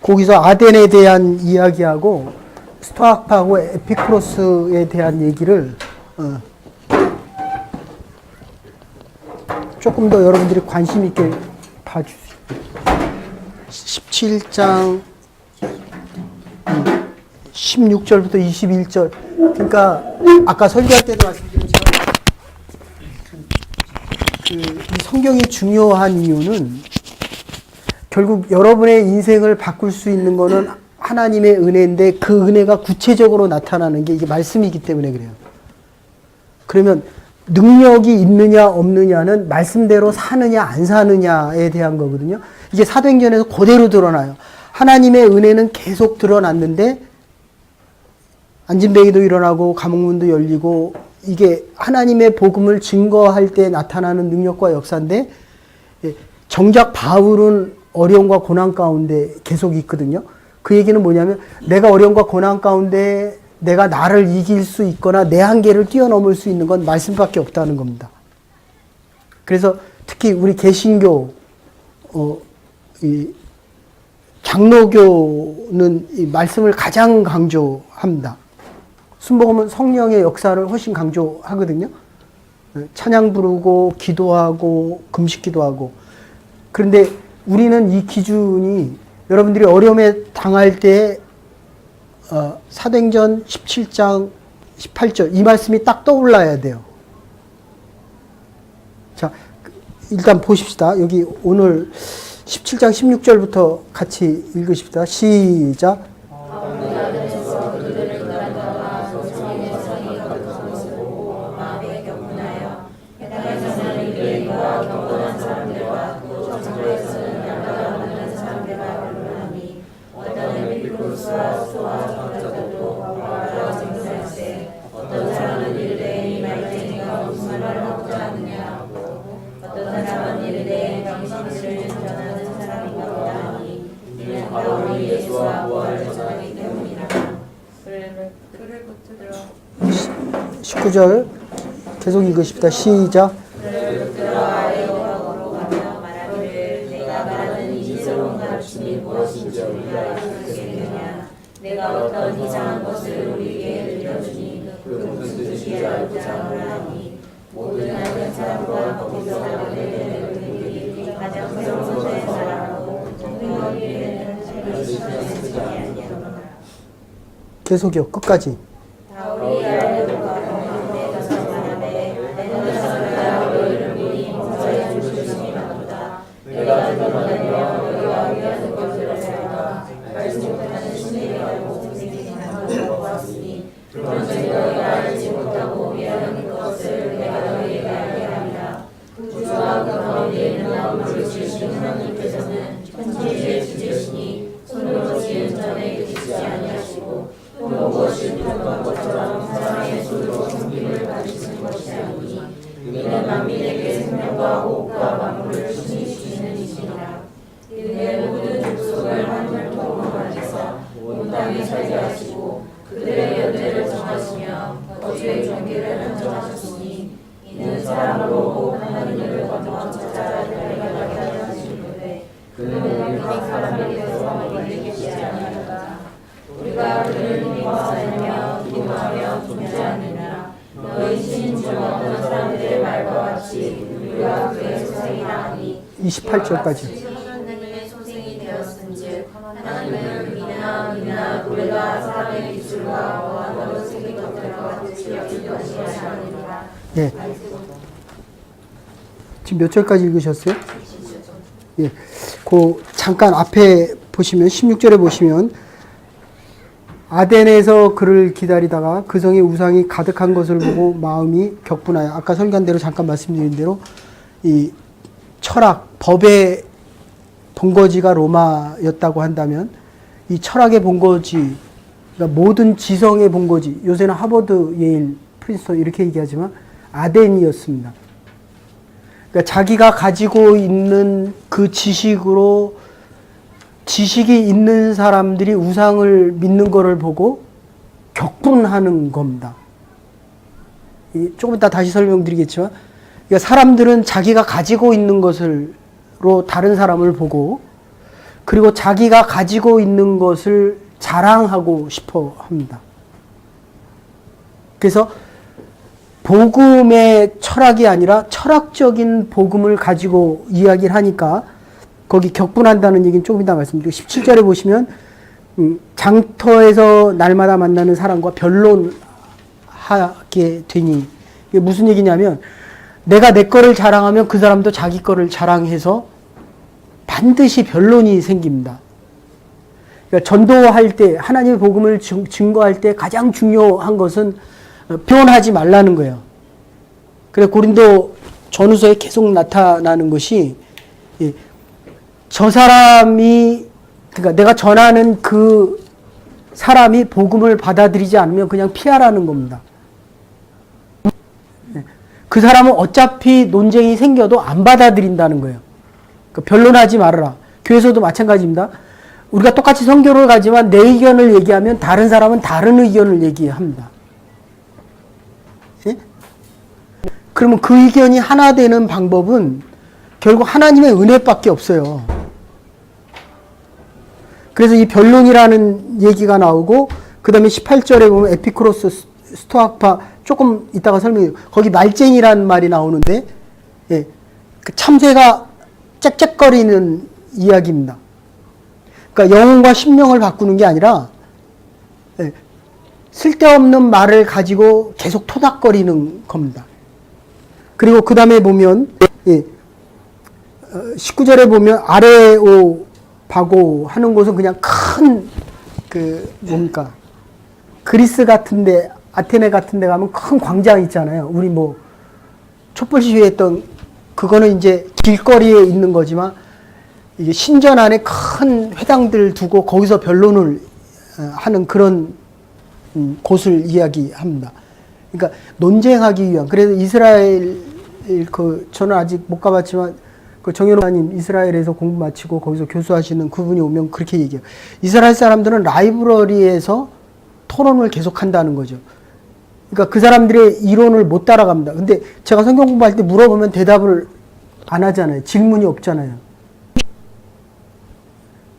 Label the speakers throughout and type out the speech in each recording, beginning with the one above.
Speaker 1: 거기서 아덴에 대한 이야기하고 스토아파하고 에피쿠로스에 대한 얘기를 조금 더 여러분들이 관심 있게 봐주세요. 17장 16절부터 21절. 그러니까 아까 설교할 때도 말씀드렸지만 이 성경이 중요한 이유는 결국 여러분의 인생을 바꿀 수 있는 거는 하나님의 은혜인데 그 은혜가 구체적으로 나타나는 게 이게 말씀이기 때문에 그래요. 그러면 능력이 있느냐 없느냐는 말씀대로 사느냐 안 사느냐에 대한 거거든요. 이게 사도행전에서 그대로 드러나요. 하나님의 은혜는 계속 드러났는데 안진뱅이도 일어나고 감옥문도 열리고 이게 하나님의 복음을 증거할 때 나타나는 능력과 역사인데 정작 바울은 어려움과 고난 가운데 계속 있거든요. 그 얘기는 뭐냐면 내가 어려움과 고난 가운데 내가 나를 이길 수 있거나 내 한계를 뛰어넘을 수 있는 건 말씀밖에 없다는 겁니다. 그래서 특히 우리 개신교 이 장로교는 이 말씀을 가장 강조합니다. 순복음은 성령의 역사를 훨씬 강조하거든요. 찬양 부르고 기도하고 금식 기도하고. 그런데 우리는 이 기준이 여러분들이 어려움에 당할 때 사도행전 17장 18절 이 말씀이 딱 떠올라야 돼요. 자, 일단 보십시다. 여기 오늘 17장 16절부터 같이 읽으십시다. 시작. 시 19절 계속 읽으십시다. 시작.
Speaker 2: 내가 어떤 이상한 것을 우리에게 들려주니 그 무슨 뜻인지 알고자 하노니 모든 알던 사람과 거기서 가게 되는 우리들이 가장 새로운 것에 자라고 통용하게 되는 새로운 시간에 쓰지 아니하노라.
Speaker 1: 계속이요. 끝까지.
Speaker 2: 다우리 알레고가 병원에 가서 말하되 내는 사람과 너희를 보니 범사에 주시니 마도다. 내가 주변하며 너희와 위하는 것을 알다가 알지 못하는 신에게 알고 생긴 사람을 보았으니 그런 너희가 알지 못하고 위하는 것을 내가 너희에게 알게 합니다. 구주와 그 가운데 있는 만물을 지으신 하나님께서는 천지의 주제시니 손으로 지은 자는 계시지 아니하시고 또 무엇이 부족한 것처럼 사람의 손으로 섬김을 받으시는 것이 아니니 이는 만민에게 생명과 호흡과 만물을 신이 주시는 이시니라. 이는 모든 족속을 한 혈통으로 만드사 온 땅에 살게 하시고 그들의 연대를 정하시며 거주의 경계를 한정하셨으니 이는 사람으로 하나님을 건너 찾아 달려가게 하시는데 그는 각 사람에게서 멀리 계시지 아니하다. 우리가 그를 믿고 살며 기도하며 존재하느냐 너희 신 중 어떤 사람들의 말과 같이 우리가 그의 소생이라 하니
Speaker 1: 28절까지.
Speaker 2: 하나님의 소생이 되었은즉 하나님은 이나 우리가 사람의 기술과 언어로 생긴 것들과 같이 여길 것이 아니니라.
Speaker 1: 예. 지금 몇 절까지 읽으셨어요? 예. 그 잠깐 앞에 보시면 16절에 보시면 아덴에서 그를 기다리다가 그 성에 우상이 가득한 것을 보고 마음이 격분하여 아까 설교한 대로 잠깐 말씀드린 대로 이 철학, 법의 본거지가 로마였다고 한다면 이 철학의 본거지, 그러니까 모든 지성의 본거지, 요새는 하버드, 예일, 프린스턴 이렇게 얘기하지만 아덴이었습니다. 그러니까 자기가 가지고 있는 그 지식으로 지식이 있는 사람들이 우상을 믿는 것을 보고 격분하는 겁니다. 조금 이따 다시 설명드리겠지만 그러니까 사람들은 자기가 가지고 있는 것으로 다른 사람을 보고 그리고 자기가 가지고 있는 것을 자랑하고 싶어 합니다. 그래서 복음의 철학이 아니라 철학적인 복음을 가지고 이야기를 하니까 거기 격분한다는 얘기는 조금 이따 말씀드리고 17절에 보시면 장터에서 날마다 만나는 사람과 변론하게 되니 이게 무슨 얘기냐면 내가 내 거를 자랑하면 그 사람도 자기 거를 자랑해서 반드시 변론이 생깁니다. 그러니까 전도할 때 하나님의 복음을 증거할 때 가장 중요한 것은 변하지 말라는 거예요. 그래서 고린도 전후서에 계속 나타나는 것이 저 사람이 그러니까 내가 전하는 그 사람이 복음을 받아들이지 않으면 그냥 피하라는 겁니다. 그 사람은 어차피 논쟁이 생겨도 안 받아들인다는 거예요. 그러니까 변론하지 말아라. 교회에서도 마찬가지입니다. 우리가 똑같이 선교를 가지만 내 의견을 얘기하면 다른 사람은 다른 의견을 얘기합니다. 예? 그러면 그 의견이 하나 되는 방법은 결국 하나님의 은혜밖에 없어요. 그래서 이 변론이라는 얘기가 나오고 그 다음에 18절에 보면 에피쿠로스 스토아파 조금 이따가 설명해요. 거기 말쟁이라는 말이 나오는데 예, 그 참새가 짹짹거리는 이야기입니다. 그러니까 영혼과 심령을 바꾸는 게 아니라 예, 쓸데없는 말을 가지고 계속 토닥거리는 겁니다. 그리고 그 다음에 보면 예, 19절에 보면 아레오 바고 하는 곳은 그냥 큰 뭡니까 그리스 같은데 아테네 같은데 가면 큰 광장 있잖아요. 우리 뭐 촛불 시위했던 그거는 이제 길거리에 있는 거지만 이게 신전 안에 큰 회당들 두고 거기서 변론을 하는 그런 곳을 이야기합니다. 그러니까 논쟁하기 위한. 그래서 이스라엘 저는 아직 못 가봤지만 정현호님 이스라엘에서 공부 마치고 거기서 교수하시는 그분이 오면 그렇게 얘기해요. 이스라엘 사람들은 라이브러리에서 토론을 계속한다는 거죠. 그러니까 그 사람들의 이론을 못 따라갑니다. 근데 제가 성경 공부할 때 물어보면 대답을 안 하잖아요. 질문이 없잖아요.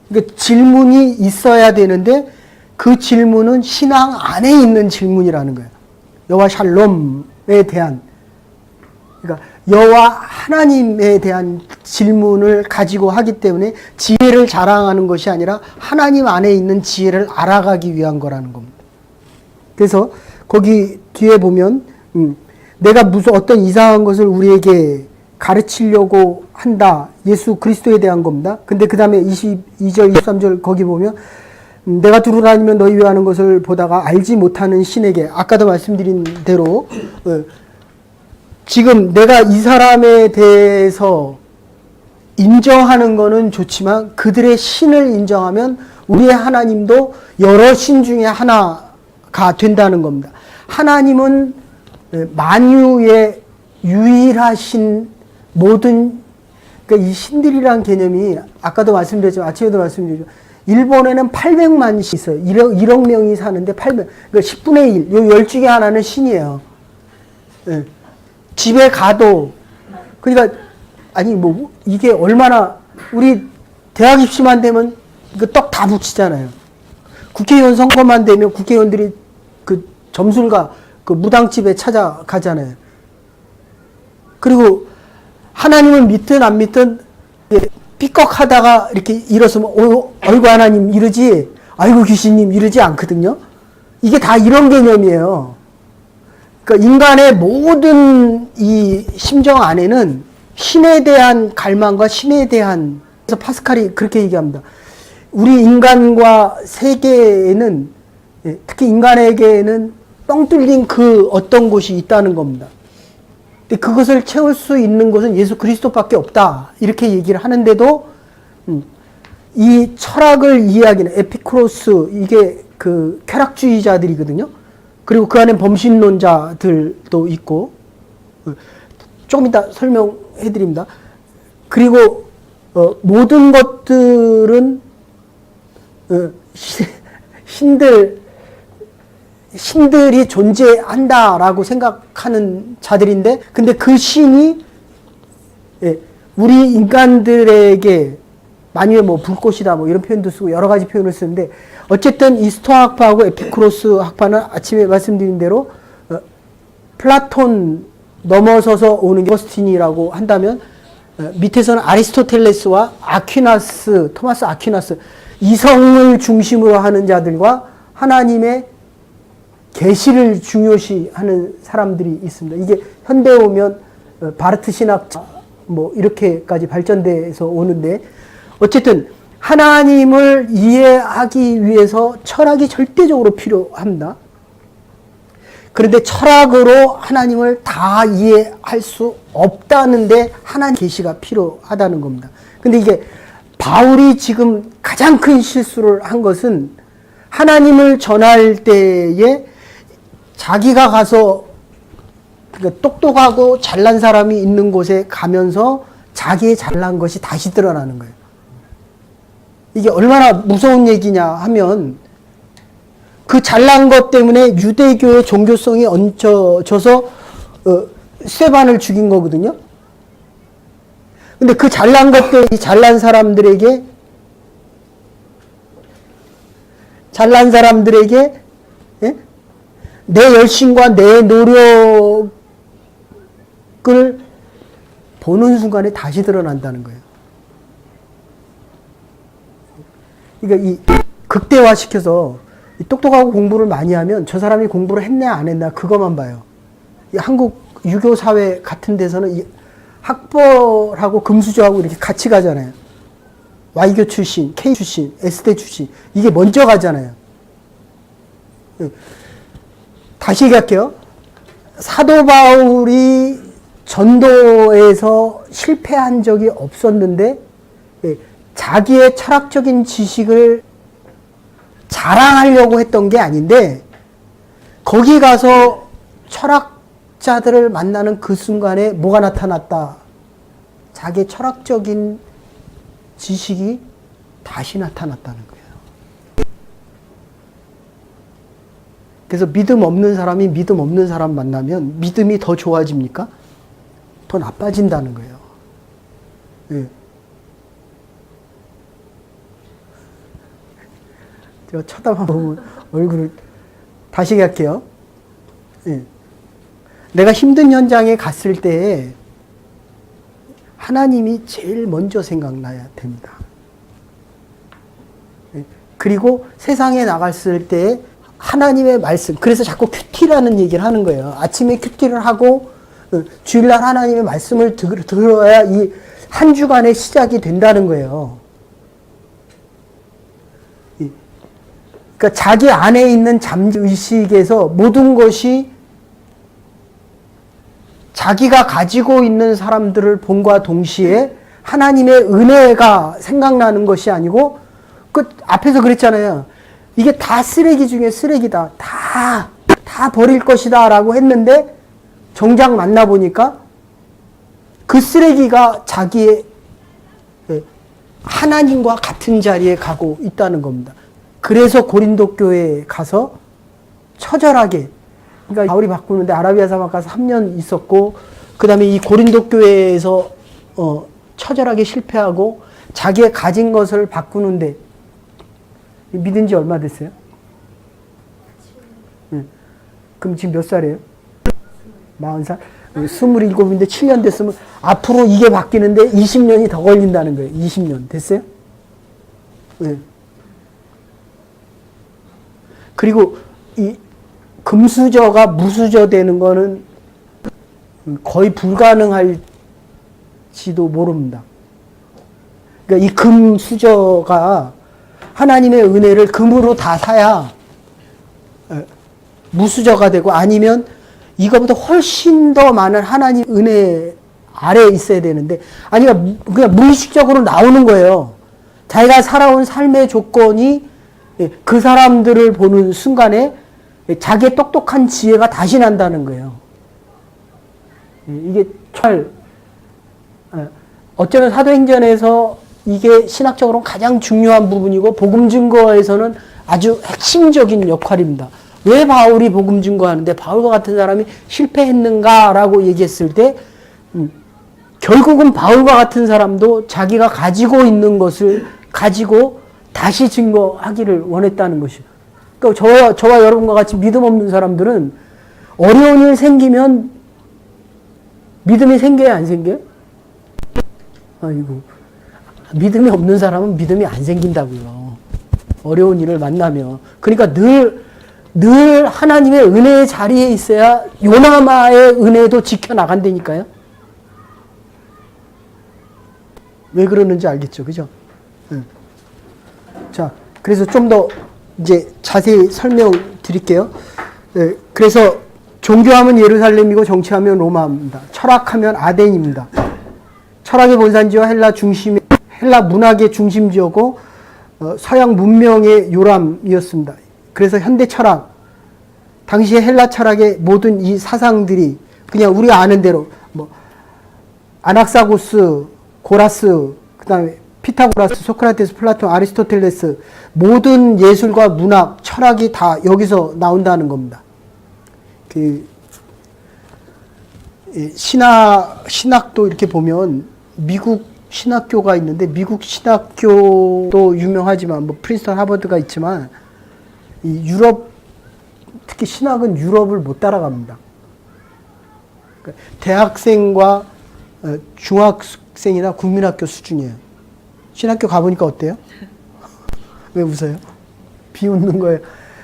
Speaker 1: 그러니까 질문이 있어야 되는데 그 질문은 신앙 안에 있는 질문이라는 거예요. 여호와 샬롬에 대한 그러니까 여호와 하나님에 대한 질문을 가지고 하기 때문에 지혜를 자랑하는 것이 아니라 하나님 안에 있는 지혜를 알아가기 위한 거라는 겁니다. 그래서 거기 뒤에 보면 내가 무슨 어떤 이상한 것을 우리에게 가르치려고 한다. 예수 그리스도에 대한 겁니다. 근데 그 다음에 22절 23절 거기 보면 내가 두루 다니면 너희 위하는 것을 보다가 알지 못하는 신에게 아까도 말씀드린 대로 지금 내가 이 사람에 대해서 인정하는 거는 좋지만 그들의 신을 인정하면 우리의 하나님도 여러 신 중에 하나가 된다는 겁니다. 하나님은 만유의 유일하신 모든 그러니까 이 신들이란 개념이 아까도 말씀드렸지만 아침에도 말씀드렸죠. 일본에는 800만씩 있어요. 1억 명이 사는데 800, 그러니까 10분의 1, 요 10중에 하나는 신이에요. 예. 집에 가도, 그러니까, 아니, 뭐, 이게 얼마나, 우리 대학 입시만 되면 그 떡 다 붙이잖아요. 국회의원 선거만 되면 국회의원들이 그 점술가 그 무당집에 찾아가잖아요. 그리고 하나님을 믿든 안 믿든 삐걱하다가 이렇게 일어서면 어이구 하나님 이러지 아이고 귀신님 이러지 않거든요. 이게 다 이런 개념이에요. 그러니까 인간의 모든 이 심정 안에는 신에 대한 갈망과 신에 대한 그래서 파스칼이 그렇게 얘기합니다. 우리 인간과 세계에는 특히 인간에게는 뻥 뚫린 그 어떤 곳이 있다는 겁니다. 근데 그것을 채울 수 있는 것은 예수 그리스도밖에 없다. 이렇게 얘기를 하는데도 이 철학을 이해하기는 에피쿠로스 이게 그 쾌락주의자들이거든요. 그리고 그 안에 범신론자들도 있고 조금 이따 설명해 드립니다. 그리고 모든 것들은 신들이 존재한다라고 생각하는 자들인데 근데 그 신이 우리 인간들에게 만유의 뭐 불꽃이다 뭐 이런 표현도 쓰고 여러 가지 표현을 쓰는데 어쨌든 이 스토아 학파하고 에피쿠로스 학파는 아침에 말씀드린 대로 플라톤 넘어서서 오는 게 어거스틴이라고 한다면 밑에서는 아리스토텔레스와 아퀴나스, 토마스 아퀴나스 이성을 중심으로 하는 자들과 하나님의 계시를 중요시하는 사람들이 있습니다. 이게 현대에 오면 바르트 신학자 뭐 이렇게까지 발전돼서 오는데 어쨌든 하나님을 이해하기 위해서 철학이 절대적으로 필요합니다. 그런데 철학으로 하나님을 다 이해할 수 없다는데 하나님 계시가 필요하다는 겁니다. 근데 이게 바울이 지금 가장 큰 실수를 한 것은 하나님을 전할 때에 자기가 가서 그러니까 똑똑하고 잘난 사람이 있는 곳에 가면서 자기의 잘난 것이 다시 드러나는 거예요. 이게 얼마나 무서운 얘기냐 하면 그 잘난 것 때문에 유대교의 종교성이 얹혀져서 스테반을 죽인 거거든요. 근데 그 잘난 것 때문에 이 잘난 사람들에게 예? 내 열심과 내 노력을 보는 순간에 다시 드러난다는 거예요. 그러니까 이 극대화시켜서 똑똑하고 공부를 많이 하면 저 사람이 공부를 했냐 안 했냐 그것만 봐요. 이 한국 유교 사회 같은 데서는 이 학벌하고 금수저하고 이렇게 같이 가잖아요. Y교 출신, K 출신, S대 출신 이게 먼저 가잖아요. 다시 얘기할게요. 사도 바울이 전도에서 실패한 적이 없었는데 자기의 철학적인 지식을 자랑하려고 했던 게 아닌데 거기 가서 철학자들을 만나는 그 순간에 뭐가 나타났다. 자기의 철학적인 지식이 다시 나타났다는 거예요. 그래서 믿음 없는 사람이 믿음 없는 사람 만나면 믿음이 더 좋아집니까? 더 나빠진다는 거예요. 예. 제가 쳐다보면 얼굴을 다시 얘기할게요. 예. 내가 힘든 현장에 갔을 때 하나님이 제일 먼저 생각나야 됩니다. 예. 그리고 세상에 나갔을 때 하나님의 말씀, 그래서 자꾸 큐티라는 얘기를 하는 거예요. 아침에 큐티를 하고 주일날 하나님의 말씀을 들어야 이 한 주간의 시작이 된다는 거예요. 그러니까 자기 안에 있는 잠재의식에서 모든 것이 자기가 가지고 있는 사람들을 본과 동시에 하나님의 은혜가 생각나는 것이 아니고 그 앞에서 그랬잖아요. 이게 다 쓰레기 중에 쓰레기다. 다 버릴 것이다 라고 했는데 정작 만나보니까 그 쓰레기가 자기의 하나님과 같은 자리에 가고 있다는 겁니다. 그래서 고린도 교회에 가서 처절하게, 그러니까 바울이 바꾸는데 아라비아 사막 가서 3년 있었고, 그 다음에 이 고린도 교회에서 처절하게 실패하고 자기의 가진 것을 바꾸는데 믿은 지 얼마 됐어요? 그럼 지금 몇 살이에요? 40살? 27인데 7년 됐으면 앞으로 이게 바뀌는데 20년이 더 걸린다는 거예요. 20년. 됐어요? 네. 그리고 이 금수저가 무수저 되는 거는 거의 불가능할지도 모릅니다. 그러니까 이 금수저가 하나님의 은혜를 금으로 다 사야 무수저가 되고, 아니면 이거보다 훨씬 더 많은 하나님 은혜 아래에 있어야 되는데, 아니 그냥 무의식적으로 나오는 거예요. 자기가 살아온 삶의 조건이 그 사람들을 보는 순간에 자기의 똑똑한 지혜가 다시 난다는 거예요. 이게 어쩌면 사도행전에서 이게 신학적으로 가장 중요한 부분이고 복음 증거에서는 아주 핵심적인 역할입니다. 왜 바울이 복음 증거하는데 바울과 같은 사람이 실패했는가라고 얘기했을 때 결국은 바울과 같은 사람도 자기가 가지고 있는 것을 가지고 다시 증거하기를 원했다는 것이죠. 그러니까 저와 여러분과 같이 믿음 없는 사람들은 어려운 일 생기면 믿음이 생겨야 안 생겨요? 아이고, 믿음이 없는 사람은 믿음이 안 생긴다고요. 어려운 일을 만나면. 그러니까 늘 하나님의 은혜의 자리에 있어야 요나마의 은혜도 지켜나간다니까요. 왜 그러는지 알겠죠? 그죠? 응. 자, 그래서 좀 더 이제 자세히 설명드릴게요. 네, 그래서 종교하면 예루살렘이고 정치하면 로마입니다. 철학하면 아덴입니다. 철학의 본산지와 헬라 문학의 중심지였고 서양 문명의 요람이었습니다. 그래서 현대 철학, 당시의 헬라 철학의 모든 이 사상들이 그냥 우리가 아는 대로 뭐 아낙사고스, 고라스, 그다음에 피타고라스, 소크라테스, 플라톤, 아리스토텔레스 모든 예술과 문학, 철학이 다 여기서 나온다는 겁니다. 그 신학도 이렇게 보면 미국 신학교가 있는데 미국 신학교도 유명하지만 뭐 프린스턴, 하버드가 있지만 이 유럽 특히 신학은 유럽을 못 따라갑니다. 그러니까 대학생과 중학생이나 국민학교 수준이에요. 신학교 가보니까 어때요? 왜 웃어요? 비웃는 거예요.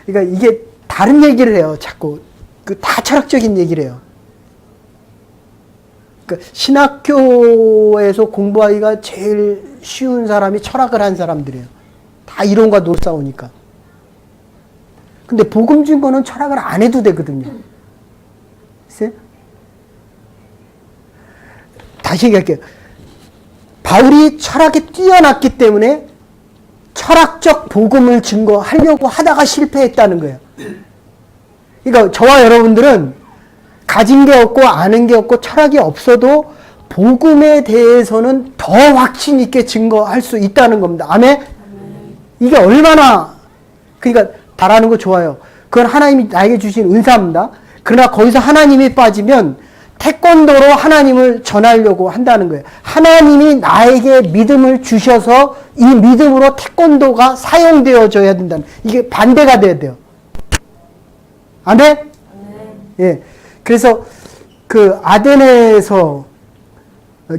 Speaker 1: 그러니까 이게 다른 얘기를 해요. 자꾸 다 철학적인 얘기를 해요. 그러니까 신학교에서 공부하기가 제일 쉬운 사람이 철학을 한 사람들이에요. 다 이론과 노 싸우니까. 근데 복음 증거는 철학을 안 해도 되거든요. 글쎄? 다시 얘기할게요. 바울이 철학에 뛰어났기 때문에 철학적 복음을 증거하려고 하다가 실패했다는 거예요. 그러니까 저와 여러분들은 가진 게 없고 아는 게 없고 철학이 없어도 복음에 대해서는 더 확신 있게 증거할 수 있다는 겁니다. 아멘? 이게 얼마나, 그러니까 잘하는 거 좋아요. 그건 하나님이 나에게 주신 은사입니다. 그러나 거기서 하나님이 빠지면 태권도로 하나님을 전하려고 한다는 거예요. 하나님이 나에게 믿음을 주셔서 이 믿음으로 태권도가 사용되어져야 된다는, 이게 반대가 돼야 돼요. 아멘? 예. 그래서 그 아덴에서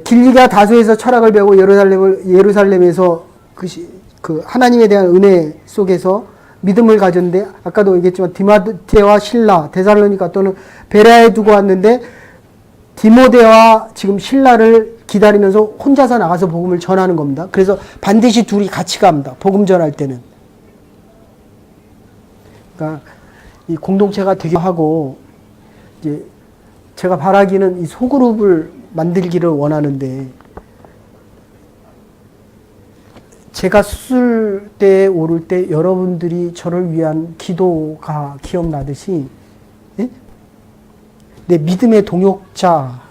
Speaker 1: 길리가 다소에서 철학을 배우고 예루살렘에서 그 하나님에 대한 은혜 속에서 믿음을 가졌는데, 아까도 얘기했지만 디모데와 실라, 데살로니가 또는 베레아에 두고 왔는데 디모데와 지금 실라를 기다리면서 혼자서 나가서 복음을 전하는 겁니다. 그래서 반드시 둘이 같이 갑니다. 복음 전할 때는. 그러니까 이 공동체가 되게 하고, 이제 제가 바라기는 이 소그룹을 만들기를 원하는데, 제가 수술대에 오를 때 여러분들이 저를 위한 기도가 기억나듯이, 예? 내 믿음의 동역자가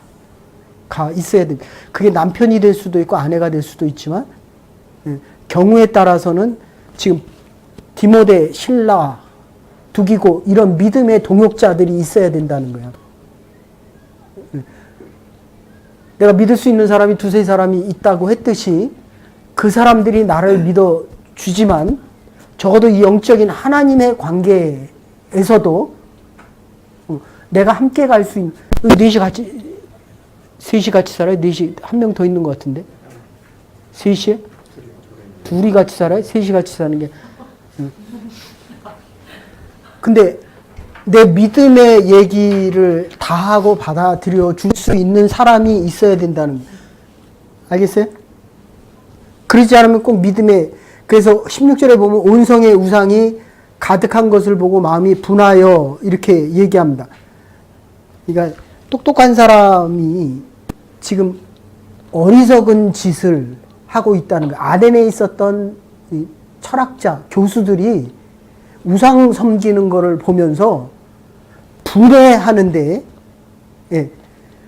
Speaker 1: 있어야 돼. 그게 남편이 될 수도 있고 아내가 될 수도 있지만, 예, 경우에 따라서는 지금 디모데, 실라, 두기고 이런 믿음의 동역자들이 있어야 된다는 거야. 예. 내가 믿을 수 있는 사람이 두세 사람이 있다고 했듯이 그 사람들이 나를 믿어주지만 적어도 이 영적인 하나님의 관계에서도 내가 함께 갈 수 있는, 셋이 같이 살아요? 넷이, 한 명 더 있는 것 같은데? 셋이? 둘이 같이 살아요? 셋이 같이 사는 게. 근데 내 믿음의 얘기를 다 하고 받아들여 줄 수 있는 사람이 있어야 된다는 거예요. 알겠어요? 그러지 않으면 꼭 믿음에, 그래서 16절에 보면 온성의 우상이 가득한 것을 보고 마음이 분하여 이렇게 얘기합니다. 그러니까 똑똑한 사람이 지금 어리석은 짓을 하고 있다는 거예요. 아덴에 있었던 이 철학자, 교수들이 우상 섬기는 거를 보면서 분해하는데, 예,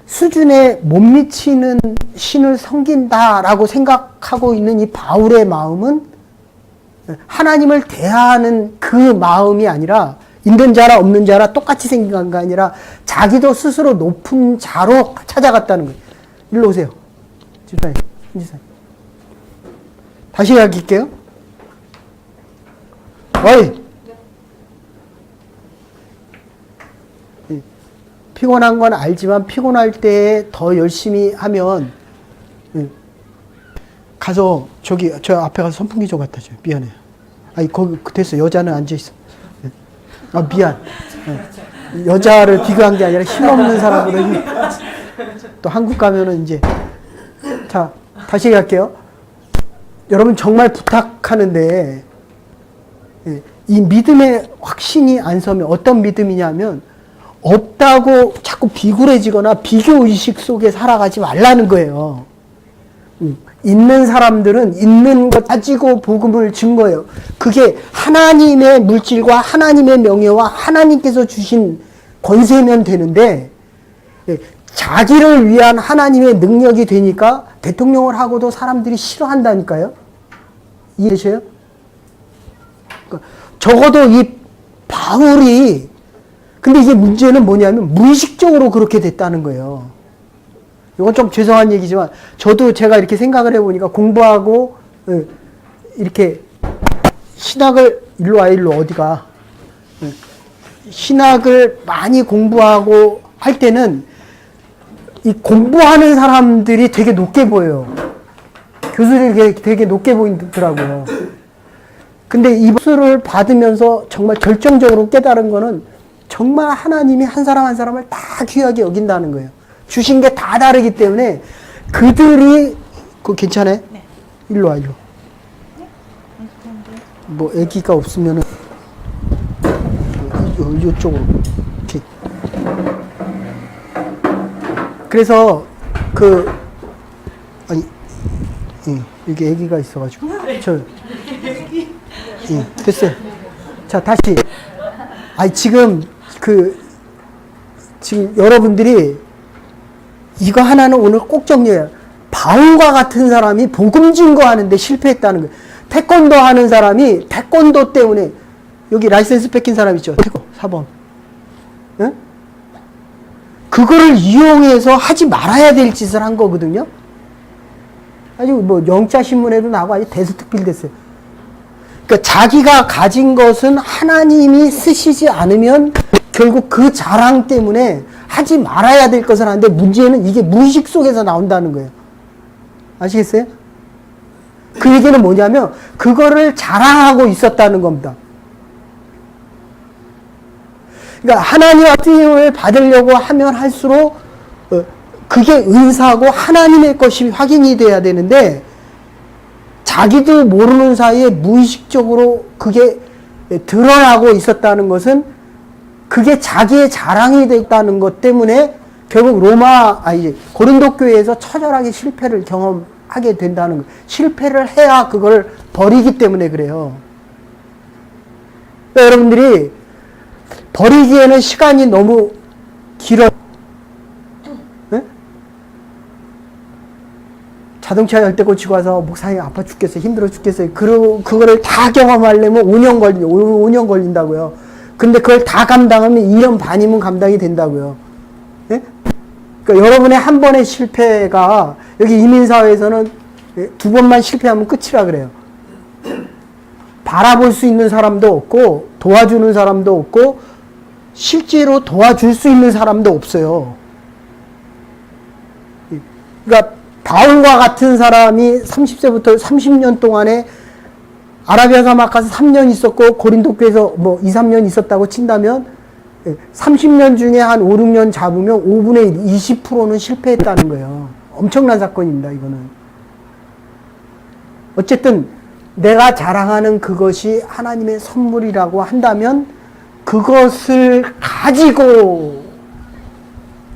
Speaker 1: 수준에 못 미치는 신을 섬긴다라고 생각하고 있는 이 바울의 마음은 하나님을 대하는 그 마음이 아니라, 있는 자라 없는 자라 똑같이 생긴 게 아니라 자기도 스스로 높은 자로 찾아갔다는 거예요. 일로 오세요. 집사님, 집사님. 다시 이야기할게요. 어이! 피곤한 건 알지만 피곤할 때 더 열심히 하면 가서 저기 저 앞에 가서 선풍기 좀 갖다 줘요. 미안해요. 아니 거기 됐어. 여자는 앉아 있어. 아 미안. 여자를 비교한 게 아니라 힘없는 사람보다 또 한국 가면은 이제 자 다시 얘기할게요. 여러분 정말 부탁하는데 이 믿음의 확신이 안 서면 어떤 믿음이냐면 없다고 자꾸 비굴해지거나 비교의식 속에 살아가지 말라는 거예요. 있는 사람들은 있는 것 가지고 복음을 증거해요. 그게 하나님의 물질과 하나님의 명예와 하나님께서 주신 권세면 되는데 자기를 위한 하나님의 능력이 되니까 대통령을 하고도 사람들이 싫어한다니까요. 이해되셔요? 그러니까 적어도 이 바울이 근데 이게 문제는 뭐냐면 무의식적으로 그렇게 됐다는 거예요. 이건 좀 죄송한 얘기지만 저도 제가 이렇게 생각을 해보니까 공부하고 이렇게 신학을 일로 와 일로 어디가 신학을 많이 공부하고 할 때는 이 공부하는 사람들이 되게 높게 보여요. 교수들이 되게 높게 보이더라고요. 근데 이 수를 받으면서 정말 결정적으로 깨달은 거는 정말 하나님이 한 사람 한 사람을 다 귀하게 여긴다는 거예요. 주신 게 다 다르기 때문에 그들이 그거 괜찮아요? 네. 일로 와 일로. 뭐 애기가 없으면은 이쪽으로. 이렇게. 그래서 아니 여기 애기가 있어가지고 됐어요. 자 다시. 아니 지금 지금 여러분들이 이거 하나는 오늘 꼭 정리해요. 바울과 같은 사람이 복음 증거하는데 실패했다는 거예요. 태권도 하는 사람이 태권도 때문에 여기 라이센스 뺏긴 사람 있죠. 태권 4번. 응? 그거를 이용해서 하지 말아야 될 짓을 한 거거든요. 아주 뭐 영자 신문에도 나고 아주 대수특필 됐어요. 그러니까 자기가 가진 것은 하나님이 쓰시지 않으면 결국 그 자랑 때문에 하지 말아야 될 것을 하는데 문제는 이게 무의식 속에서 나온다는 거예요. 아시겠어요? 그 얘기는 뭐냐면 그거를 자랑하고 있었다는 겁니다. 그러니까 하나님의 쓰임을 받으려고 하면 할수록 그게 은사고 하나님의 것이 확인이 돼야 되는데 자기도 모르는 사이에 무의식적으로 그게 드러나고 있었다는 것은 그게 자기의 자랑이 됐다는 것 때문에 결국 고린도 교회에서 처절하게 실패를 경험하게 된다는 거예요. 실패를 해야 그걸 버리기 때문에 그래요. 그러니까 여러분들이 버리기에는 시간이 너무 길어요. 네? 자동차 열대 고치고 와서 목사님 아파 죽겠어요. 힘들어 죽겠어요. 그리고 그거를 다 경험하려면 5년 걸린다고요. 근데 그걸 다 감당하면 2년 반이면 감당이 된다고요. 네? 그러니까 여러분의 한 번의 실패가 여기 이민사회에서는 2번만 실패하면 끝이라 그래요. 바라볼 수 있는 사람도 없고 도와주는 사람도 없고 실제로 도와줄 수 있는 사람도 없어요. 그러니까 바울과 같은 사람이 30세부터 30년 동안에 아라비아 사막 가서 3년 있었고 고린도 교회에서 뭐 2, 3년 있었다고 친다면 30년 중에 한 5, 6년 잡으면 5분의 1, 20%는 실패했다는 거예요. 엄청난 사건입니다, 이거는. 어쨌든 내가 자랑하는 그것이 하나님의 선물이라고 한다면 그것을 가지고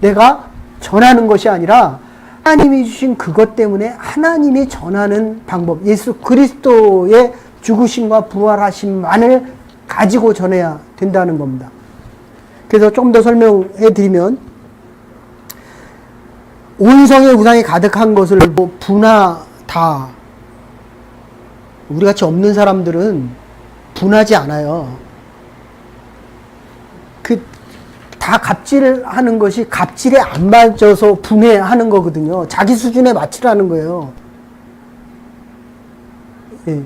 Speaker 1: 내가 전하는 것이 아니라 하나님이 주신 그것 때문에 하나님이 전하는 방법, 예수 그리스도의 죽으심과 부활하심만을 가지고 전해야 된다는 겁니다. 그래서 조금 더 설명해 드리면 온성의 우상이 가득한 것을 분하다. 우리같이 없는 사람들은 분하지 않아요. 다 갑질하는 것이 갑질에 안 맞아서 분해하는 거거든요. 자기 수준에 맞추라는 거예요. 예.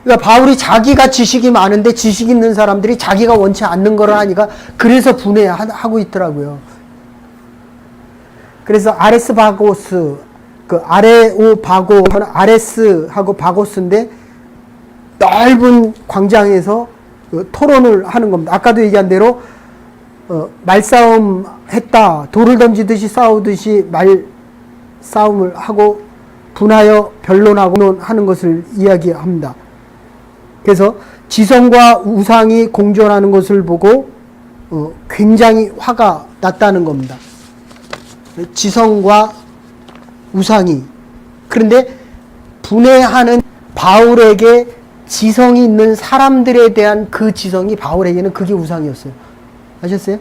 Speaker 1: 그러니까 바울이 자기가 지식이 많은데 지식 있는 사람들이 자기가 원치 않는 걸 하니까 그래서 분해하고 있더라고요. 그래서 아레스 바고스, 그 아레오 바고, 아레스하고 바고스인데 넓은 광장에서 토론을 하는 겁니다. 아까도 얘기한 대로 말싸움 했다. 돌을 던지듯이 싸우듯이 말싸움을 하고 분하여 변론하고 하는 것을 이야기합니다. 그래서 지성과 우상이 공존하는 것을 보고 굉장히 화가 났다는 겁니다. 지성과 우상이. 그런데 분해하는 바울에게 지성이 있는 사람들에 대한 그 지성이 바울에게는 그게 우상이었어요. 아셨어요?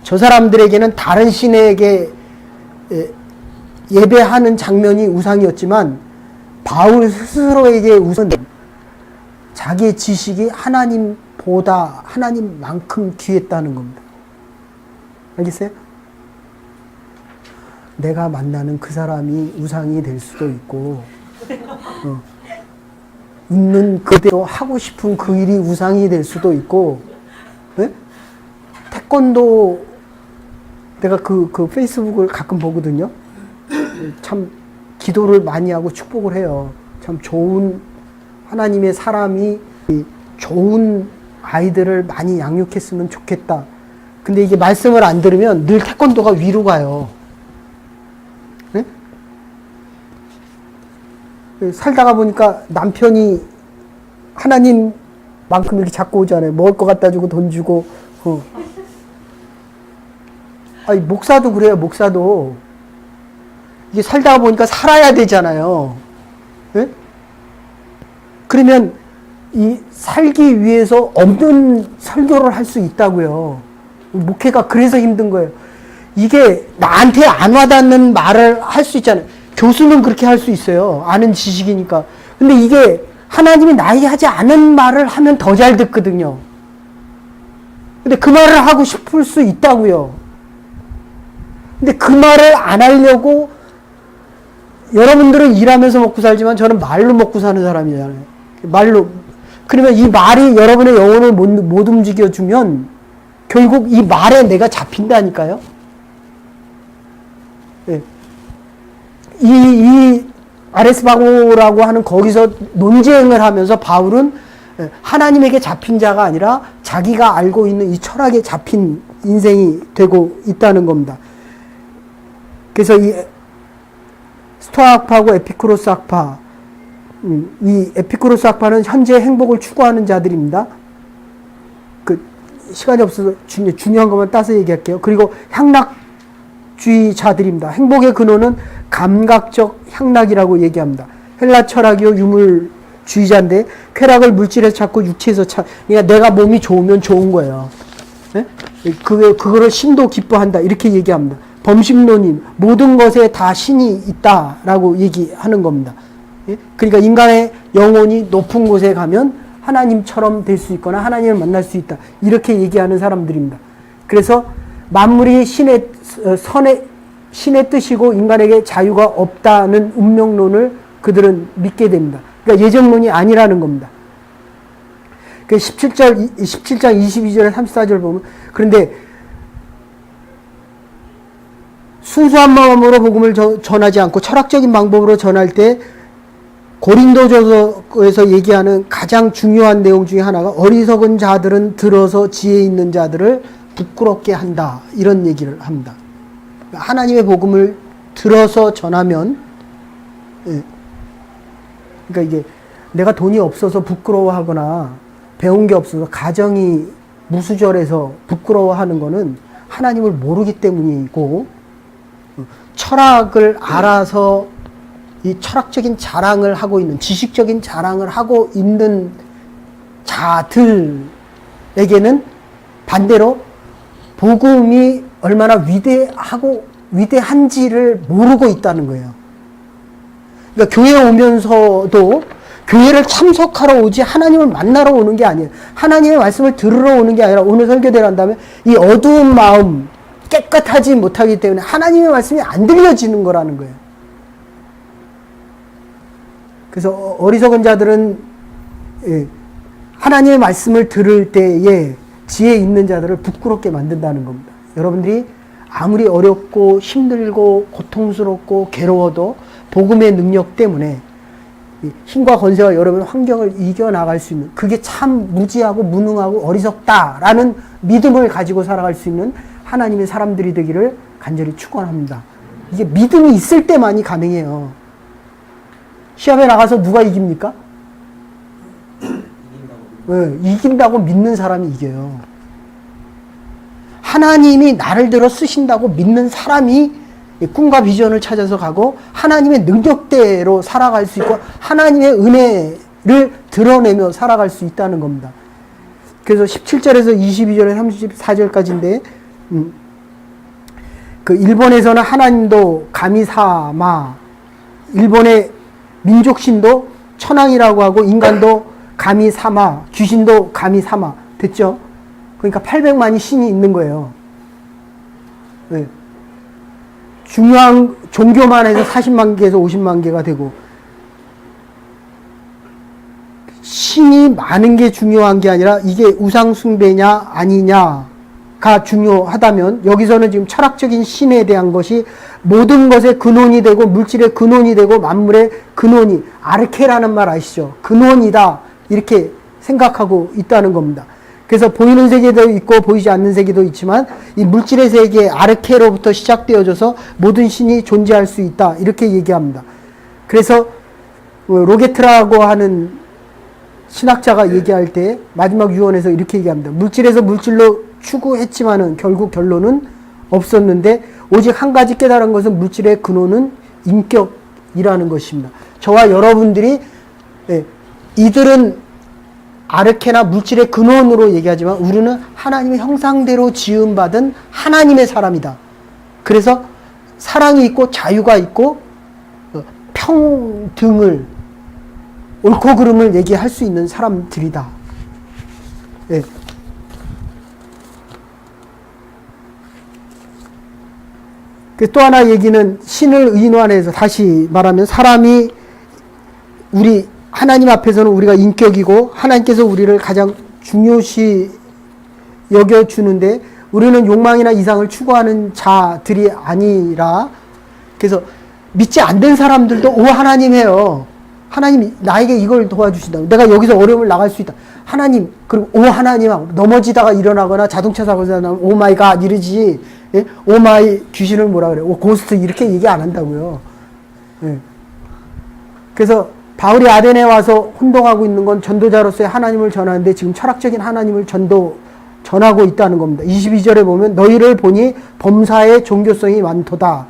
Speaker 1: 저 사람들에게는 다른 신에게 예배하는 장면이 우상이었지만 바울 스스로에게 우선 자기의 지식이 하나님보다 하나님만큼 귀했다는 겁니다. 알겠어요? 내가 만나는 그 사람이 우상이 될 수도 있고 웃는 그대로 하고 싶은 그 일이 우상이 될 수도 있고, 네? 태권도 내가 그 페이스북을 가끔 보거든요. 참 기도를 많이 하고 축복을 해요. 참 좋은 하나님의 사람이 좋은 아이들을 많이 양육했으면 좋겠다. 근데 이게 말씀을 안 들으면 늘 태권도가 위로 가요. 네? 살다가 보니까 남편이 하나님만큼 이렇게 잡고 오잖아요. 먹을 거 갖다 주고 돈 주고. 아니, 목사도 그래요. 목사도 이게 살다가 보니까 살아야 되잖아요. 네? 그러면 이 살기 위해서 없는 설교를 할 수 있다고요. 목회가 그래서 힘든 거예요. 이게 나한테 안 와닿는 말을 할 수 있잖아요. 교수는 그렇게 할 수 있어요. 아는 지식이니까. 근데 이게 하나님이 나에게 하지 않은 말을 하면 더 잘 듣거든요. 근데 그 말을 하고 싶을 수 있다고요. 근데 그 말을 안 하려고 여러분들은 일하면서 먹고 살지만 저는 말로 먹고 사는 사람이잖아요. 말로. 그러면 이 말이 여러분의 영혼을 못 움직여주면 결국 이 말에 내가 잡힌다니까요. 네. 이 아레스바고라고 하는 거기서 논쟁을 하면서 바울은 하나님에게 잡힌 자가 아니라 자기가 알고 있는 이 철학에 잡힌 인생이 되고 있다는 겁니다. 그래서 이 스토아 학파하고 에피쿠로스 학파, 이 에피쿠로스 학파는 현재 행복을 추구하는 자들입니다. 그 시간이 없어서 중요한 것만 따서 얘기할게요. 그리고 향락주의자들입니다. 행복의 근원은 감각적 향락이라고 얘기합니다. 헬라 철학이요 유물주의자인데 쾌락을 물질에서 찾고 육체에서 그러니까 내가 몸이 좋으면 좋은 거예요. 네? 그거를 신도 기뻐한다 이렇게 얘기합니다. 범신론인 모든 것에 다 신이 있다라고 얘기하는 겁니다. 예? 그러니까 인간의 영혼이 높은 곳에 가면 하나님처럼 될 수 있거나 하나님을 만날 수 있다 이렇게 얘기하는 사람들입니다. 그래서 만물이 신의 뜻이고 인간에게 자유가 없다는 운명론을 그들은 믿게 됩니다. 그러니까 예정론이 아니라는 겁니다. 그 17장 22절에 34절 보면 그런데 순수한 마음으로 복음을 전하지 않고 철학적인 방법으로 전할 때 고린도전서에서 얘기하는 가장 중요한 내용 중에 하나가 어리석은 자들은 들어서 지혜 있는 자들을 부끄럽게 한다 이런 얘기를 합니다. 하나님의 복음을 들어서 전하면 그러니까 이게 내가 돈이 없어서 부끄러워하거나 배운 게 없어서 가정이 무수절해서 부끄러워하는 거는 하나님을 모르기 때문이고 철학을 알아서 이 철학적인 자랑을 하고 있는 지식적인 자랑을 하고 있는 자들에게는 반대로 복음이 얼마나 위대한지를 모르고 있다는 거예요. 그러니까 교회에 오면서도 교회를 참석하러 오지 하나님을 만나러 오는 게 아니에요. 하나님의 말씀을 들으러 오는 게 아니라 오늘 설교대로 한다면 이 어두운 마음 깨끗하지 못하기 때문에 하나님의 말씀이 안 들려지는 거라는 거예요. 그래서 어리석은 자들은 하나님의 말씀을 들을 때에 지혜 있는 자들을 부끄럽게 만든다는 겁니다. 여러분들이 아무리 어렵고 힘들고 고통스럽고 괴로워도 복음의 능력 때문에 힘과 권세와 여러분의 환경을 이겨나갈 수 있는, 그게 참 무지하고 무능하고 어리석다라는 믿음을 가지고 살아갈 수 있는 하나님의 사람들이 되기를 간절히 축원합니다. 이게 믿음이 있을 때만이 가능해요. 시합에 나가서 누가 이깁니까? 이긴다고 믿는 사람이 이겨요. 하나님이 나를 들어 쓰신다고 믿는 사람이 꿈과 비전을 찾아서 가고 하나님의 능력대로 살아갈 수 있고 하나님의 은혜를 드러내며 살아갈 수 있다는 겁니다. 그래서 17절에서 22절에 34절까지인데 그 일본에서는 하나님도 가미사마, 일본의 민족신도 천왕이라고 하고 인간도 가미사마, 귀신도 가미사마 됐죠? 그러니까 800만이 신이 있는 거예요. 네. 중요한 종교만 해서 40만 개에서 50만 개가 되고 신이 많은 게 중요한 게 아니라 이게 우상 숭배냐 아니냐가 중요하다면 여기서는 지금 철학적인 신에 대한 것이 모든 것의 근원이 되고 물질의 근원이 되고 만물의 근원이 아르케라는 말 아시죠? 근원이다 이렇게 생각하고 있다는 겁니다. 그래서 보이는 세계도 있고 보이지 않는 세계도 있지만 이 물질의 세계 아르케로부터 시작되어져서 모든 신이 존재할 수 있다 이렇게 얘기합니다. 그래서 로게트라고 하는 신학자가 얘기할 때 마지막 유언에서 이렇게 얘기합니다. 물질에서 물질로 추구했지만은 결국 결론은 없었는데 오직 한 가지 깨달은 것은 물질의 근원은 인격이라는 것입니다. 저와 여러분들이 이들은 아르케나 물질의 근원으로 얘기하지만 우리는 하나님의 형상대로 지음받은 하나님의 사람이다. 그래서 사랑이 있고 자유가 있고 평등을 옳고 그름을 얘기할 수 있는 사람들이다. 예. 또 하나 얘기는 신을 의인화해서 다시 말하면 사람이 우리 하나님 앞에서는 우리가 인격이고 하나님께서 우리를 가장 중요시 여겨주는데 우리는 욕망이나 이상을 추구하는 자들이 아니라 그래서 믿지 않는 사람들도 오 하나님 해요. 하나님이 나에게 이걸 도와주신다. 내가 여기서 어려움을 나갈 수 있다. 하나님 그리고 오 하나님 하고 넘어지다가 일어나거나 자동차 사고가 나면 오 마이 갓 이러지. 예? 오 마이 귀신을 뭐라 그래. 오 고스트 이렇게 얘기 안 한다고요. 예. 그래서 바울이 아덴에 와서 혼동하고 있는 건 전도자로서의 하나님을 전하는데 지금 철학적인 하나님을 전하고 있다는 겁니다. 22절에 보면 너희를 보니 범사의 종교성이 많도다.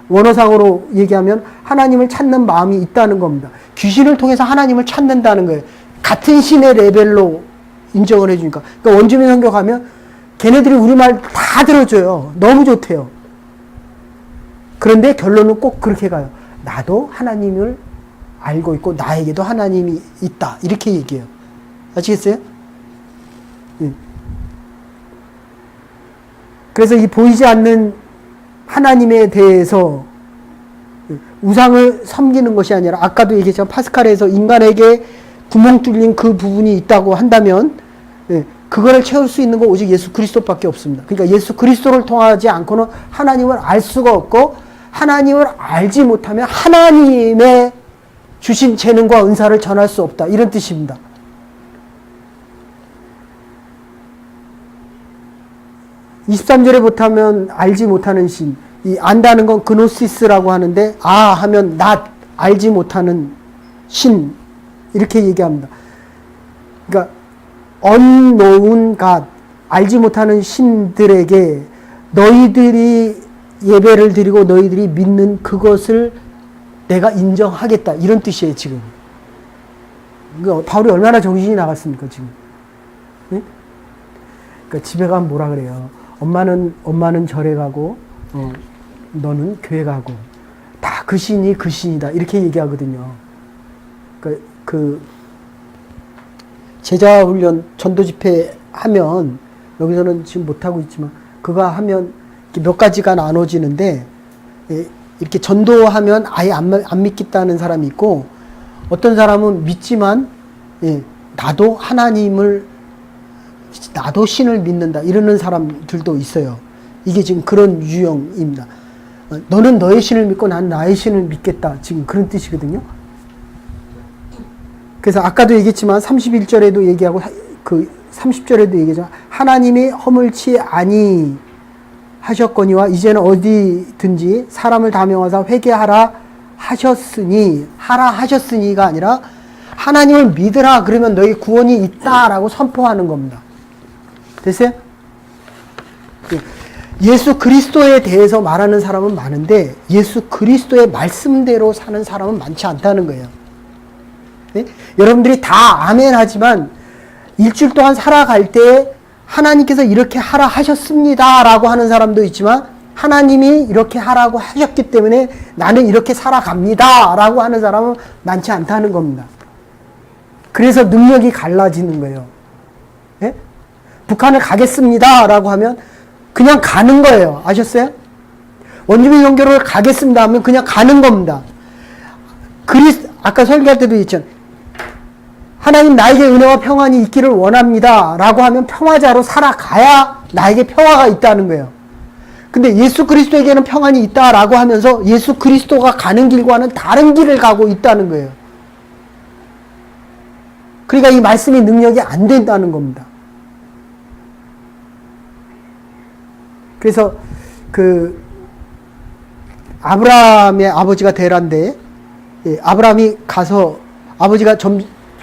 Speaker 1: 원어상으로 얘기하면 하나님을 찾는 마음이 있다는 겁니다. 귀신을 통해서 하나님을 찾는다는 거예요. 같은 신의 레벨로 인정을 해주니까. 그러니까 원주민 선교 가면 걔네들이 우리말 다 들어줘요. 너무 좋대요. 그런데 결론은 꼭 그렇게 가요. 나도 하나님을 알고 있고 나에게도 하나님이 있다. 이렇게 얘기해요. 아시겠어요? 그래서 이 보이지 않는 하나님에 대해서 우상을 섬기는 것이 아니라 아까도 얘기했지만 파스칼에서 인간에게 구멍 뚫린 그 부분이 있다고 한다면 그거를 채울 수 있는 건 오직 예수 그리스도밖에 없습니다. 그러니까 예수 그리스도를 통하지 않고는 하나님을 알 수가 없고 하나님을 알지 못하면 하나님의 주신 재능과 은사를 전할 수 없다. 이런 뜻입니다. (23절에) 못하면 알지 못하는 신, 이 안다는 건 그노시스라고 하는데 하면 not, 알지 못하는 신 이렇게 얘기합니다. 그러니까 unknown God, 알지 못하는 신들에게 너희들이 예배를 드리고 너희들이 믿는 그것을 내가 인정하겠다. 이런 뜻이에요, 지금. 그러니까 바울이 얼마나 정신이 나갔습니까, 지금. 네? 그러니까 집에 가면 뭐라 그래요. 엄마는 절에 가고, 너는 교회 가고, 다 그 신이 그 신이다. 이렇게 얘기하거든요. 그러니까 그 제자 훈련 전도 집회 하면 여기서는 지금 못 하고 있지만 그거 하면 몇 가지가 나눠지는데 이렇게 전도하면 아예 안 믿겠다는 사람이 있고 어떤 사람은 믿지만 나도 신을 믿는다 이러는 사람들도 있어요. 이게 지금 그런 유형입니다. 너는 너의 신을 믿고 난 나의 신을 믿겠다. 지금 그런 뜻이거든요. 그래서 아까도 얘기했지만 31절에도 얘기하고 그 30절에도 얘기하죠. 하나님이 허물치 아니 하셨거니와 이제는 어디든지 사람을 다 명하사 회개하라 하셨으니가 아니라 하나님을 믿으라 그러면 너희 구원이 있다라고 선포하는 겁니다. 됐어요? 예수 그리스도에 대해서 말하는 사람은 많은데 예수 그리스도의 말씀대로 사는 사람은 많지 않다는 거예요. 네? 여러분들이 다 아멘 하지만 일주일 동안 살아갈 때 하나님께서 이렇게 하라 하셨습니다 라고 하는 사람도 있지만 하나님이 이렇게 하라고 하셨기 때문에 나는 이렇게 살아갑니다 라고 하는 사람은 많지 않다는 겁니다. 그래서 능력이 갈라지는 거예요. 네? 북한을 가겠습니다 라고 하면 그냥 가는 거예요. 아셨어요? 원주민 선교를 가겠습니다 하면 그냥 가는 겁니다. 아까 설교할 때도 얘기했잖아요. 하나님 나에게 은혜와 평안이 있기를 원합니다 라고 하면 평화자로 살아가야 나에게 평화가 있다는 거예요. 근데 예수 그리스도에게는 평안이 있다라고 하면서 예수 그리스도가 가는 길과는 다른 길을 가고 있다는 거예요. 그러니까 이 말씀이 능력이 안 된다는 겁니다. 그래서 그 아브라함의 아버지가 데란데 아브라함이 가서 아버지가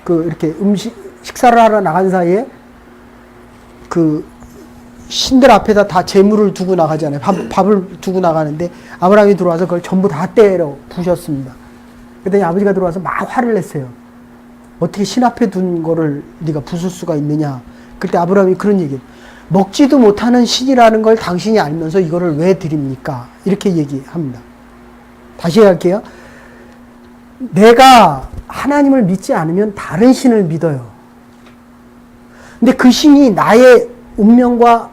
Speaker 1: 이렇게 식사를 하러 나간 사이에 그 신들 앞에다 다 재물을 두고 나가잖아요. 밥을 두고 나가는데 아브라함이 들어와서 그걸 전부 다 때려 부셨습니다. 그랬더니 아버지가 들어와서 막 화를 냈어요. 어떻게 신 앞에 둔 거를 네가 부술 수가 있느냐. 그때 아브라함이 그런 얘기예요. 먹지도 못하는 신이라는 걸 당신이 알면서 이거를 왜 드립니까? 이렇게 얘기합니다. 다시 할게요. 내가 하나님을 믿지 않으면 다른 신을 믿어요. 근데 그 신이 나의 운명과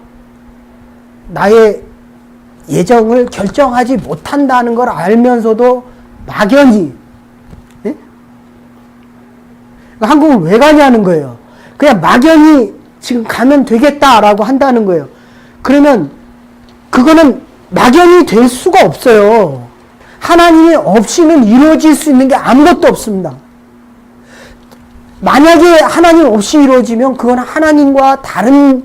Speaker 1: 나의 예정을 결정하지 못한다는 걸 알면서도 막연히 한국은 왜 가냐는 거예요. 그냥 막연히 지금 가면 되겠다라고 한다는 거예요. 그러면 그거는 막연히 될 수가 없어요. 하나님이 없이는 이루어질 수 있는 게 아무것도 없습니다. 만약에 하나님 없이 이루어지면 그건 하나님과 다른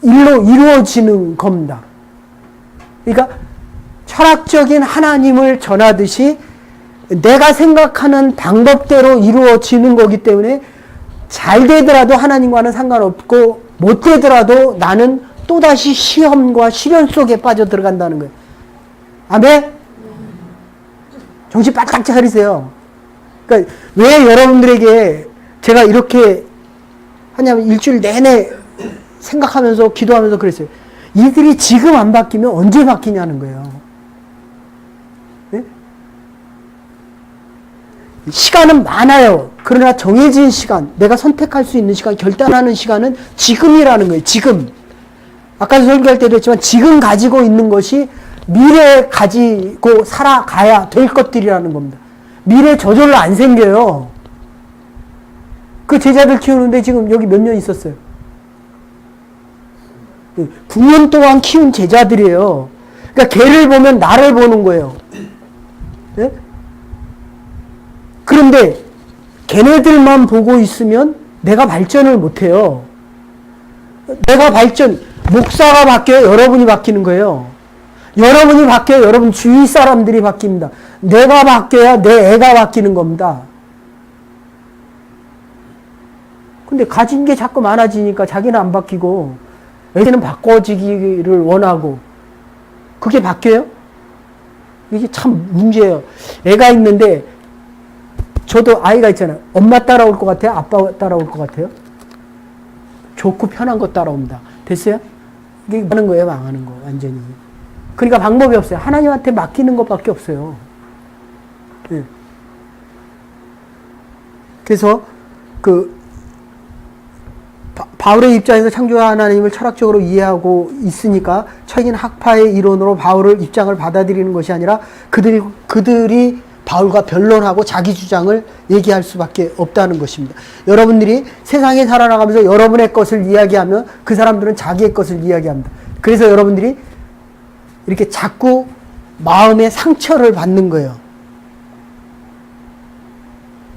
Speaker 1: 일로 이루어지는 겁니다. 그러니까 철학적인 하나님을 전하듯이 내가 생각하는 방법대로 이루어지는 거기 때문에 잘 되더라도 하나님과는 상관없고 못 되더라도 나는 또다시 시험과 시련 속에 빠져 들어간다는 거예요. 아멘? 정신 바짝 차리세요. 그러니까 왜 여러분들에게 제가 이렇게 하냐면 일주일 내내 생각하면서 기도하면서 그랬어요. 이들이 지금 안 바뀌면 언제 바뀌냐는 거예요. 네? 시간은 많아요. 그러나 정해진 시간, 내가 선택할 수 있는 시간, 결단하는 시간은 지금이라는 거예요. 지금. 아까 설교할 때도 했지만 지금 가지고 있는 것이 미래 가지고 살아가야 될 것들이라는 겁니다. 미래 저절로 안 생겨요. 그 제자들 키우는데 지금 여기 몇 년 있었어요? 9년 동안 키운 제자들이에요. 그러니까 걔를 보면 나를 보는 거예요. 네? 그런데 걔네들만 보고 있으면 내가 발전을 못해요. 목사가 바뀌어요. 여러분이 바뀌는 거예요. 여러분이 바뀌어요. 여러분 주위 사람들이 바뀝니다. 내가 바뀌어야 내 애가 바뀌는 겁니다. 근데 가진 게 자꾸 많아지니까 자기는 안 바뀌고 애는 바꿔지기를 원하고 그게 바뀌어요? 이게 참 문제예요. 애가 있는데 저도 아이가 있잖아요. 엄마 따라올 것 같아요? 아빠 따라올 것 같아요? 좋고 편한 거 따라옵니다. 됐어요? 이게 망하는 거예요, 망하는 거, 완전히. 그러니까 방법이 없어요. 하나님한테 맡기는 것밖에 없어요. 네. 그래서 바울의 입장에서 창조자 하나님을 철학적으로 이해하고 있으니까 철인 학파의 이론으로 바울의 입장을 받아들이는 것이 아니라 그들이 바울과 변론하고 자기 주장을 얘기할 수밖에 없다는 것입니다. 여러분들이 세상에 살아나가면서 여러분의 것을 이야기하면 그 사람들은 자기의 것을 이야기합니다. 그래서 여러분들이 이렇게 자꾸 마음의 상처를 받는 거예요.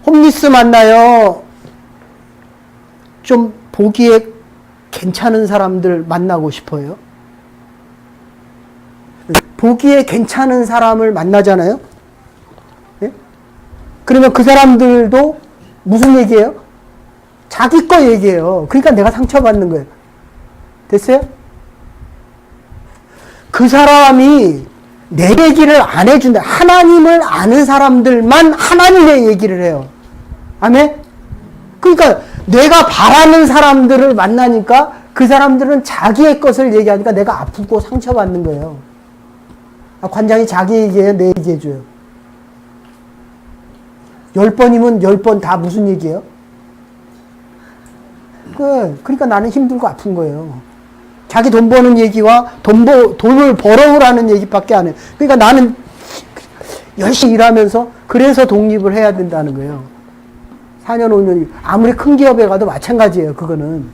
Speaker 1: 홈리스 만나요. 좀 보기에 괜찮은 사람들 만나고 싶어요. 보기에 괜찮은 사람을 만나잖아요. 예? 그러면 그 사람들도 무슨 얘기예요? 자기 거 얘기해요. 그러니까 내가 상처받는 거예요. 됐어요? 그 사람이 내 얘기를 안 해준다. 하나님을 아는 사람들만 하나님의 얘기를 해요. 아멘? 그러니까 내가 바라는 사람들을 만나니까 그 사람들은 자기의 것을 얘기하니까 내가 아프고 상처받는 거예요. 관장이 자기 얘기해요? 내 얘기해줘요? 10번이면 10번 다 무슨 얘기예요? 그러니까 나는 힘들고 아픈 거예요. 자기 돈 버는 얘기와 돈을 벌어오라는 얘기밖에 안 해요. 그러니까 나는 열심히 일하면서 그래서 독립을 해야 된다는 거예요. 4년, 5년, 아무리 큰 기업에 가도 마찬가지예요, 그거는.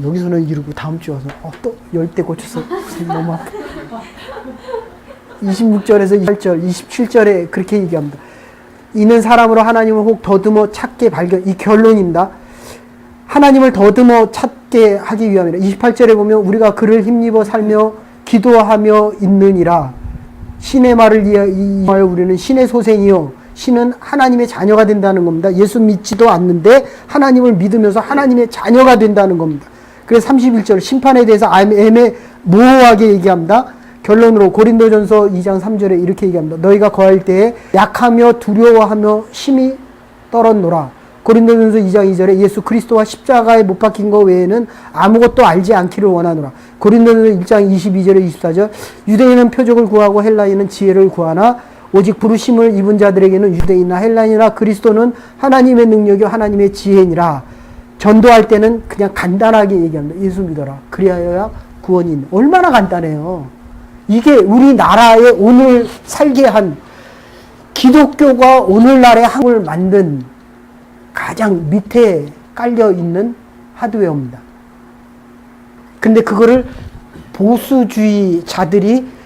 Speaker 1: 여기서는 이러고 다음 주 와서, 또 열대 고쳐서 너무 아파. 26절에서 28절, 27절에 그렇게 얘기합니다. 이는 사람으로 하나님을 혹 더듬어 찾게 이 결론입니다. 하나님을 더듬어 찾게 하기 위함이라. 28절에 보면 우리가 그를 힘입어 살며 기도하며 있느니라. 신의 말을 이하여 우리는 신의 소생이요. 신은 하나님의 자녀가 된다는 겁니다. 예수 믿지도 않는데 하나님을 믿으면서 하나님의 자녀가 된다는 겁니다. 그래서 31절 심판에 대해서 모호하게 얘기합니다. 결론으로 고린도전서 2장 3절에 이렇게 얘기합니다. 너희가 거할 때에 약하며 두려워하며 심히 떨었노라. 고린도전서 2장 2절에 예수 그리스도와 십자가에 못 박힌 것 외에는 아무것도 알지 않기를 원하노라. 고린도전서 1장 22절에 24절 유대인은 표적을 구하고 헬라인은 지혜를 구하나 오직 부르심을 입은 자들에게는 유대인이나 헬라인이나 그리스도는 하나님의 능력이요 하나님의 지혜니라. 전도할 때는 그냥 간단하게 얘기합니다. 예수 믿어라. 그리하여야 구원이 있는. 얼마나 간단해요. 이게 우리나라에 오늘 살게 한 기독교가 오늘날의 한국을 만든 가장 밑에 깔려있는 하드웨어입니다. 근데 그거를 보수주의자들이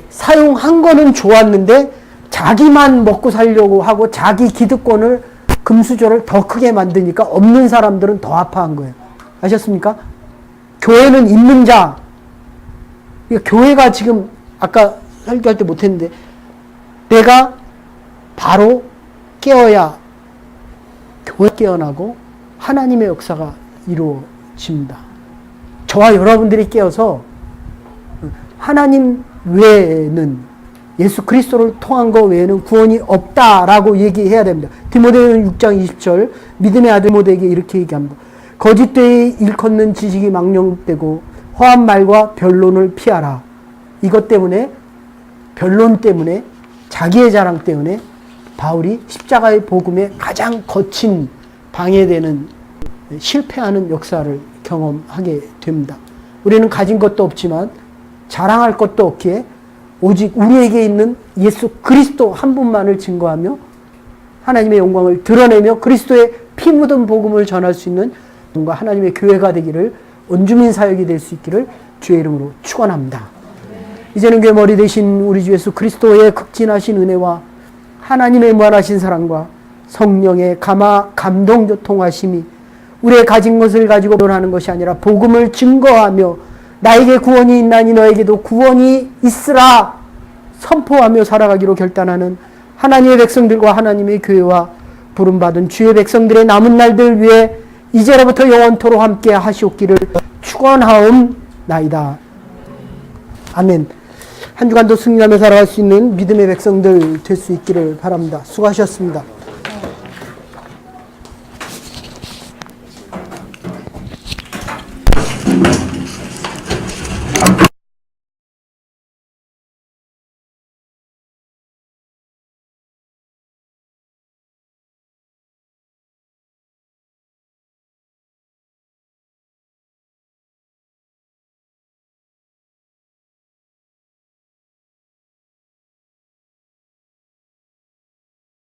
Speaker 1: 사용한 거는 좋았는데 자기만 먹고 살려고 하고 자기 기득권을 금수저를 더 크게 만드니까 없는 사람들은 더 아파한 거예요. 아셨습니까? 교회는 있는 자. 교회가 지금 아까 설교할 때 못했는데 내가 바로 깨어야 교회 깨어나고 하나님의 역사가 이루어집니다. 저와 여러분들이 깨어서 하나님 외에는 예수 그리스도를 통한 것 외에는 구원이 없다라고 얘기해야 됩니다. 디모데는 6장 20절 믿음의 아들 디모데에게 이렇게 얘기합니다. 거짓되이 일컫는 지식이 망령되고 허한 말과 변론을 피하라. 이것 때문에 변론 때문에 자기의 자랑 때문에 바울이 십자가의 복음에 가장 거친 방해되는 실패하는 역사를 경험하게 됩니다. 우리는 가진 것도 없지만 자랑할 것도 없기에 오직 우리에게 있는 예수 그리스도 한 분만을 증거하며 하나님의 영광을 드러내며 그리스도의 피 묻은 복음을 전할 수 있는 하나님의 교회가 되기를 원주민 사역이 될 수 있기를 주의 이름으로 축원합니다. 이제는 교회 머리 되신 우리 주 예수 그리스도의 극진하신 은혜와 하나님의 무한하신 사랑과 성령의 감동교통하심이 우리의 가진 것을 가지고 변하는 것이 아니라 복음을 증거하며 나에게 구원이 있나니 너에게도 구원이 있으라 선포하며 살아가기로 결단하는 하나님의 백성들과 하나님의 교회와 부름받은 주의 백성들의 남은 날들 위해 이제로부터 영원토록 함께 하시옵기를 축원하옵나이다. 아멘. 한 주간도 승리하며 살아갈 수 있는 믿음의 백성들 될 수 있기를 바랍니다. 수고하셨습니다.